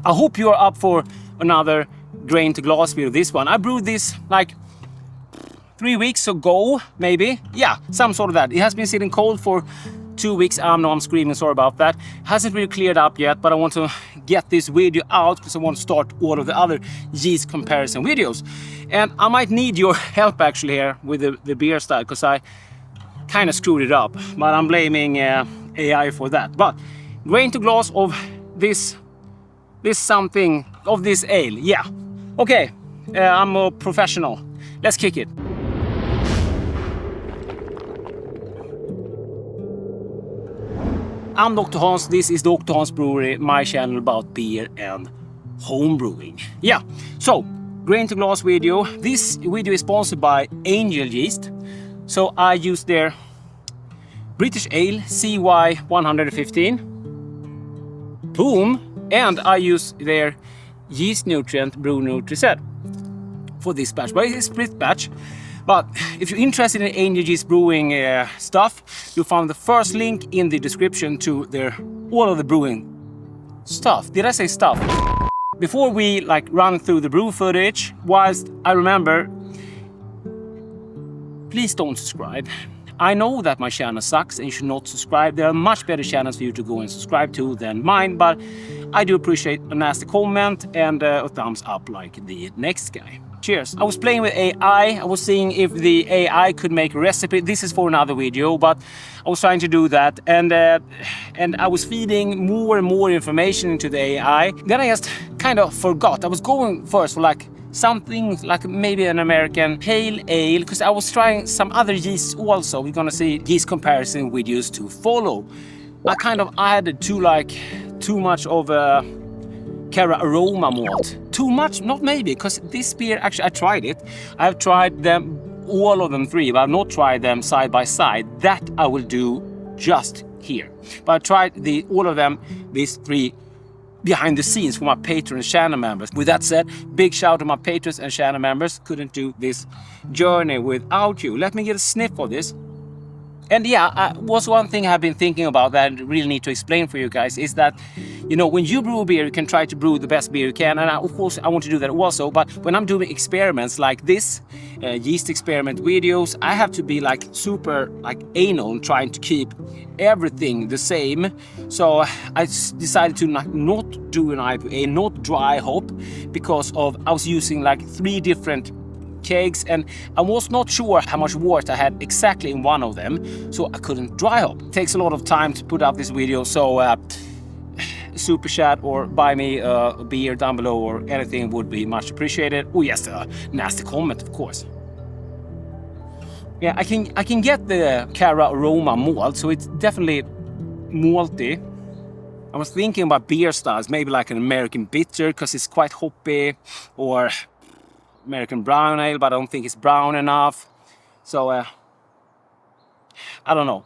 I hope you're up for another grain to glass video. This one, I brewed this like 3 weeks ago, maybe. Yeah, some sort of that. It has been sitting cold for 2 weeks. I know I'm screaming, sorry about that. Hasn't really cleared up yet, but I want to get this video out because I want to start all of the other yeast comparison videos. And I might need your help actually here with the beer style, because I kind of screwed it up, but I'm blaming AI for that. But grain to glass of this something, of this ale, yeah. Okay, I'm a professional. Let's kick it. I'm DrHans, this is DrHans Brewery, my channel about beer and homebrewing. Yeah, so grain to glass video. This video is sponsored by Angel Yeast. So I use their British Ale CY115. Boom! And I use their yeast nutrient Brew NutriSet for this batch. But it's a split batch. But if you're interested in Angel Yeast brewing stuff, you'll find the first link in the description to all of the brewing stuff. Did I say stuff? Before we run through the brew footage, whilst I remember, please don't subscribe. I know that my channel sucks and you should not subscribe. There are much better channels for you to go and subscribe to than mine, but I do appreciate a nasty comment and a thumbs up like the next guy. Cheers. I was playing with AI. I was seeing if the AI could make a recipe. This is for another video, but I was trying to do that, and I was feeding more and more information into the AI. Then I just kind of forgot. I was going first for something like maybe an American pale ale, because I was trying some other yeasts also. We're gonna see yeast comparison videos to follow. I kind of added too much of a Aroma malt. Too much? Not maybe, because this beer, actually I tried it. I've tried them, all of them three, but I've not tried them side by side. That I will do just here. But I tried all of them, these three, behind the scenes for my patron and channel members. With that said, big shout out to my patrons and channel members. Couldn't do this journey without you. Let me get a sniff of this. And yeah, was one thing I've been thinking about that I really need to explain for you guys is that, when you brew a beer, you can try to brew the best beer you can. And of course, I want to do that also. But when I'm doing experiments like this, yeast experiment videos, I have to be super anal and trying to keep everything the same. So I decided to not do an IPA, not dry hop, because I was using 3 different kegs, and I was not sure how much water I had exactly in one of them, so I couldn't dry hop. It takes a lot of time to put up this video, so super chat or buy me a beer down below or anything would be much appreciated. Oh yes, a nasty comment, of course. Yeah, I can get the Aroma malt, so it's definitely malty. I was thinking about beer styles, maybe an American bitter because it's quite hoppy, or American brown ale, but I don't think it's brown enough. So I don't know.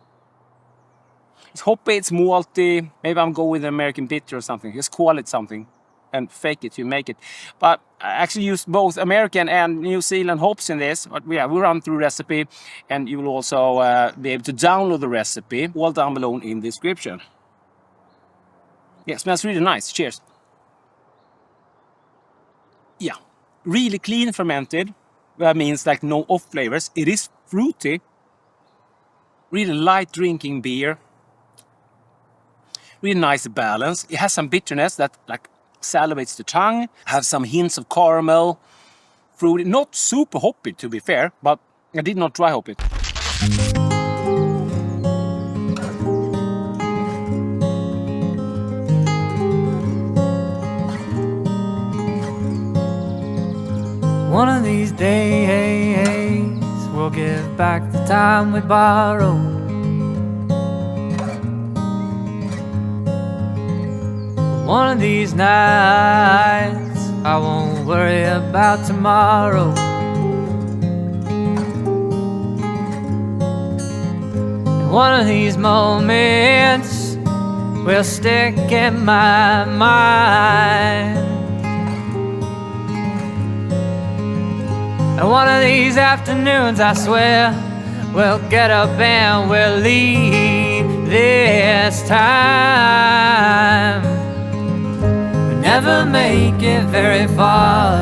It's hoppy, it's malty. Maybe I'm going with an American bitter or something. Just call it something and fake it, you make it. But I actually used both American and New Zealand hops in this. But yeah, we'll run through recipe, and you will also be able to download the recipe all down below in the description. Yeah, it smells really nice. Cheers. Yeah. Really clean fermented. That means no off flavors. It is fruity. Really light drinking beer. Really nice balance. It has some bitterness that salivates the tongue. Has some hints of caramel. Fruity. Not super hoppy to be fair, but I did not dry hop it. One of these days, we'll give back the time we borrowed. One of these nights, I won't worry about tomorrow. And one of these moments will stick in my mind. And one of these afternoons, I swear, we'll get up and we'll leave this time. But never make it very far.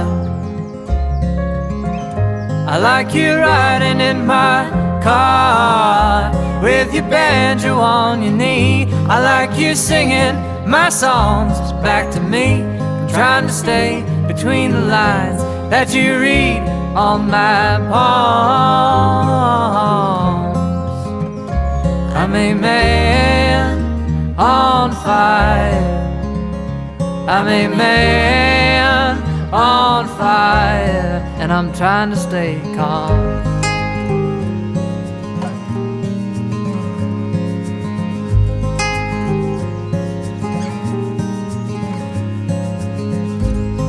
I like you riding in my car with your banjo on your knee. I like you singing my songs back to me. I'm trying to stay between the lines that you read on my palms. I'm a man on fire. I'm a man on fire, and I'm trying to stay calm.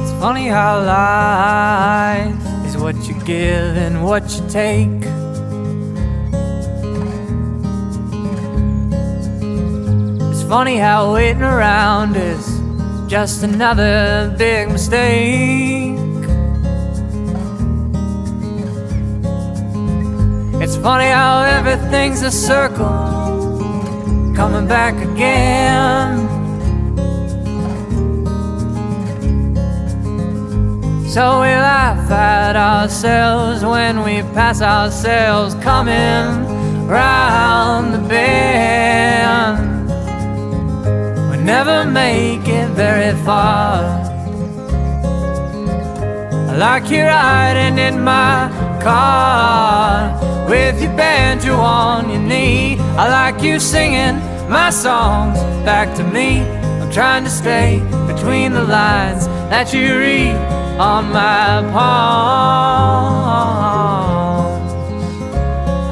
It's funny how life is what you give and what you take. It's funny how waiting around is just another big mistake. It's funny how everything's a circle, coming back again. So we laugh at ourselves when we pass ourselves coming round the bend. We never make it very far. I like you riding in my car with your banjo on your knee. I like you singing my songs back to me. I'm trying to stay between the lines that you read on my palms.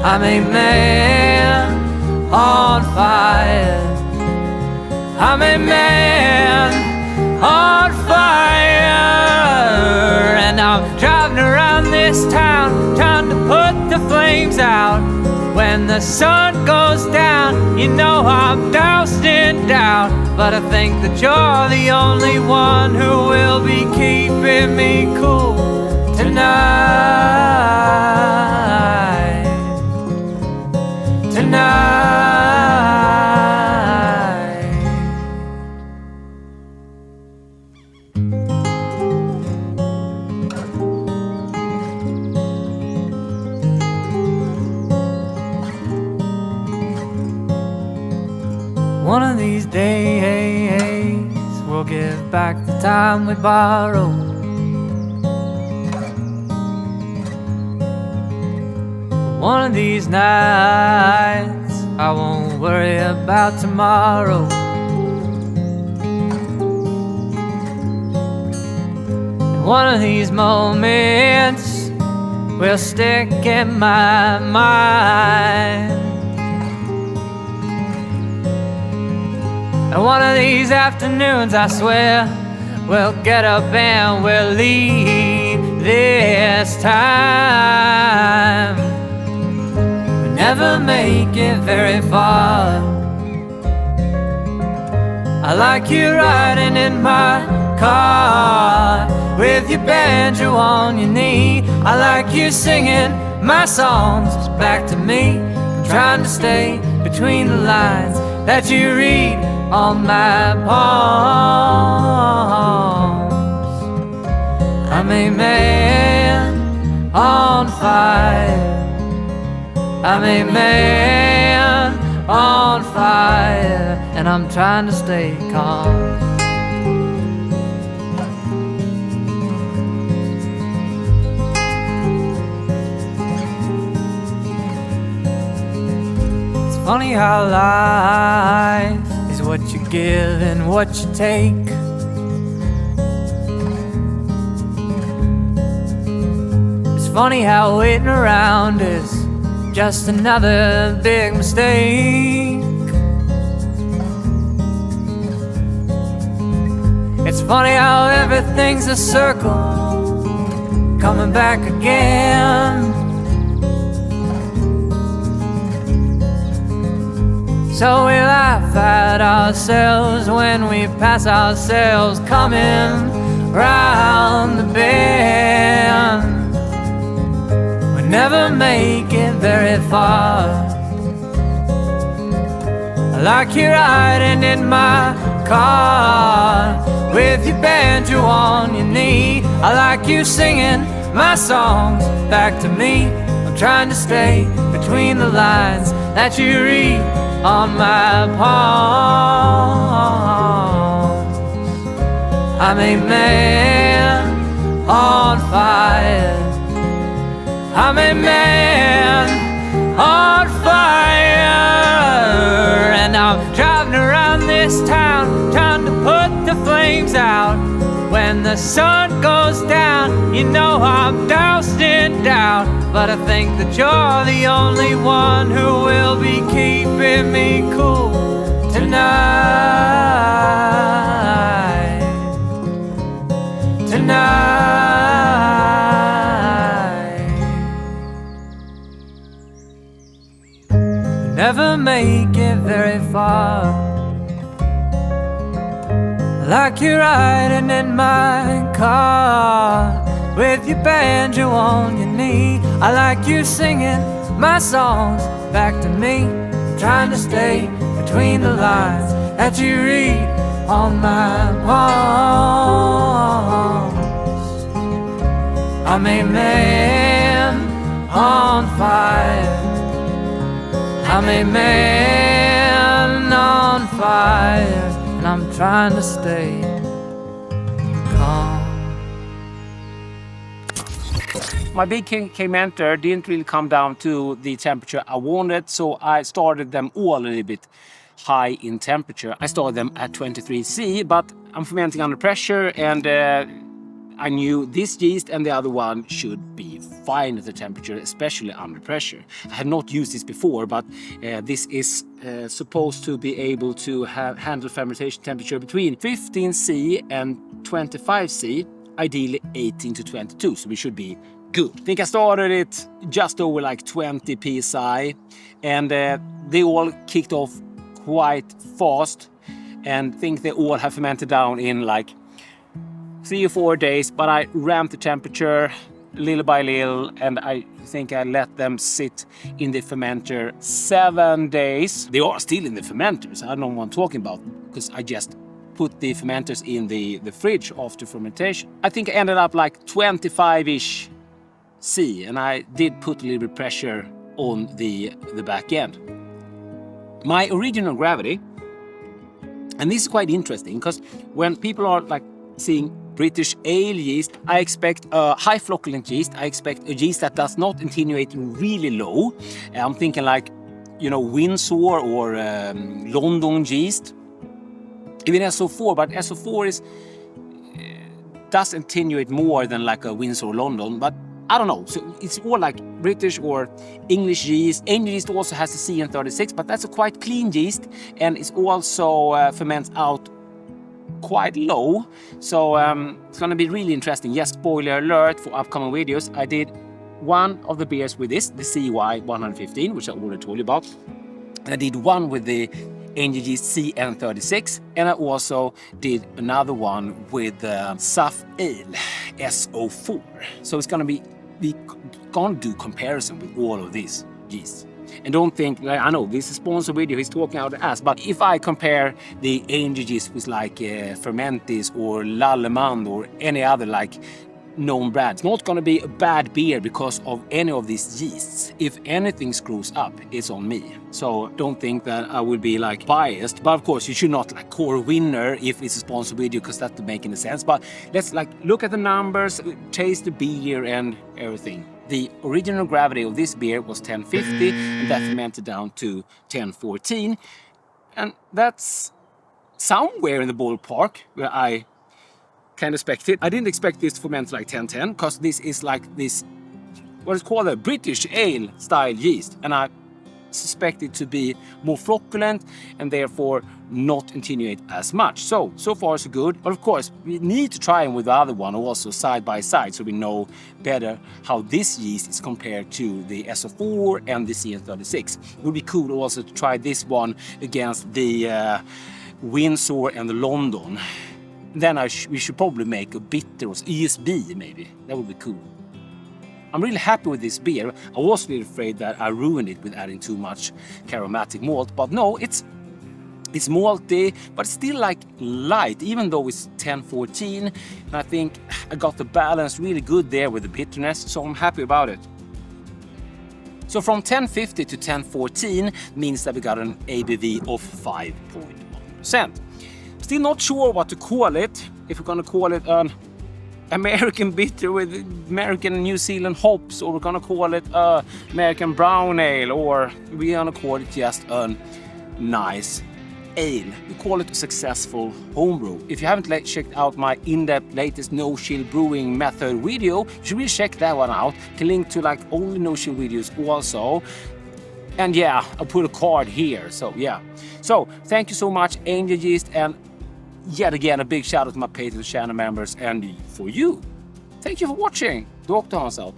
I'm a man on fire. I'm a man on fire, and I'm driving around this town trying to put the flames out. When the sun goes down, you know I'm doused in doubt, but I think that you're the only one who will be keeping me cool tonight. Tonight. One of these days, we'll give back the time we borrowed. One of these nights, I won't worry about tomorrow. And one of these moments will stick in my mind. And one of these afternoons, I swear, we'll get up and we'll leave this time. We never make it very far. I like you riding in my car with your banjo on your knee. I like you singing my songs back to me. I'm trying to stay between the lines that you read on my palms. I'm a man on fire. I'm a man on fire, and I'm trying to stay calm. It's funny how life is what you give and what you take. It's funny how waiting around is just another big mistake. It's funny how everything's a circle, coming back again. So we laugh at ourselves when we pass ourselves coming round the bend. We never make it very far. I like you riding in my car with your banjo on your knee. I like you singing my songs back to me. I'm trying to stay between the lines that you read on my palms. I'm a man on fire. I'm a man on fire, and I'm driving around this town trying to put the flames out. When the sun goes down, you know I'm doused in doubt, but I think that you're the only one who will be keeping me cool tonight. Never make it very far. Like you're riding in my car with your banjo on your knee. I like you singing my songs back to me. Trying to stay between the lines that you read on my palms. I'm a man on fire. I'm a man on fire, and I'm trying to stay calm. My big fermenter didn't really come down to the temperature I wanted, so I started them all a little bit high in temperature. I started them at 23°C, but I'm fermenting under pressure, and I knew this yeast and the other one should be fine at the temperature, especially under pressure. I had not used this before, but this is supposed to be able to handle fermentation temperature between 15°C and 25°C, ideally 18 to 22, so we should be good. I think I started it just over like 20 psi, and they all kicked off quite fast, and I think they all have fermented down in like 3 or 4 days, but I ramped the temperature little by little, and I think I let them sit in the fermenter 7 days. They are still in the fermenters, I don't know what I'm talking about, because I just put the fermenters in the fridge after fermentation. I think I ended up like 25-ish C, and I did put a little bit of pressure on the back end. My original gravity, and this is quite interesting, because when people are like seeing British ale yeast, I expect a high flocculent yeast. I expect a yeast that does not attenuate really low. I'm thinking like, you know, Windsor or London yeast. Even SO4, but SO4 does attenuate more than like a Windsor or London, but I don't know. So it's all like British or English yeast. Angel yeast also has the CN36, but that's a quite clean yeast, and it's also ferments out quite low, so it's gonna be really interesting. Yes, spoiler alert for upcoming videos. I did one of the beers with this, the CY115, which I already told you about. And I did one with the Angel Yeast CN36, and I also did another one with SAF Ale SO4. So it's gonna be, we gonna do comparison with all of these yeasts. And don't think, like, I know this is a sponsor video, he's talking out the ass, but if I compare the Angel yeast with like Fermentis or Lallemand or any other like known brand, it's not gonna be a bad beer because of any of these yeasts. If anything screws up, it's on me. So don't think that I will be like biased, but of course you should not like core winner if it's a sponsor video, because that doesn't make any sense. But let's like look at the numbers, taste the beer and everything. The original gravity of this beer was 1050, and that fermented down to 1014, and that's somewhere in the ballpark where I kind of expected. I didn't expect this to ferment like 1010, because this is like this, what is called a British ale style yeast, and I suspect it to be more flocculent and therefore not attenuate as much. So far so good, but of course we need to try them with the other one also side by side, so we know better how this yeast is compared to the SO4 and the CN36. It would be cool also to try this one against the Windsor and the London. Then we should probably make a bitter or ESB maybe. That would be cool. I'm really happy with this beer. I was really afraid that I ruined it with adding too much aromatic malt, but no, it's It's malty, but still like light, even though it's 10-14. And I think I got the balance really good there with the bitterness, so I'm happy about it. So from 1050 to 1014 means that we got an ABV of 5.1%. Still not sure what to call it. If we're gonna call it an American bitter with American and New Zealand hops, or we're gonna call it American brown ale, or we're gonna call it just a nice ale. We call it a successful homebrew. If you haven't checked out my in-depth latest no-chill brewing method video, you should really check that one out. I can link to like only no-chill videos also. And yeah, I'll put a card here. So yeah. So thank you so much, Angel Yeast, and yet again a big shout out to my Patreon channel members and for you. Thank you for watching. DrHans out.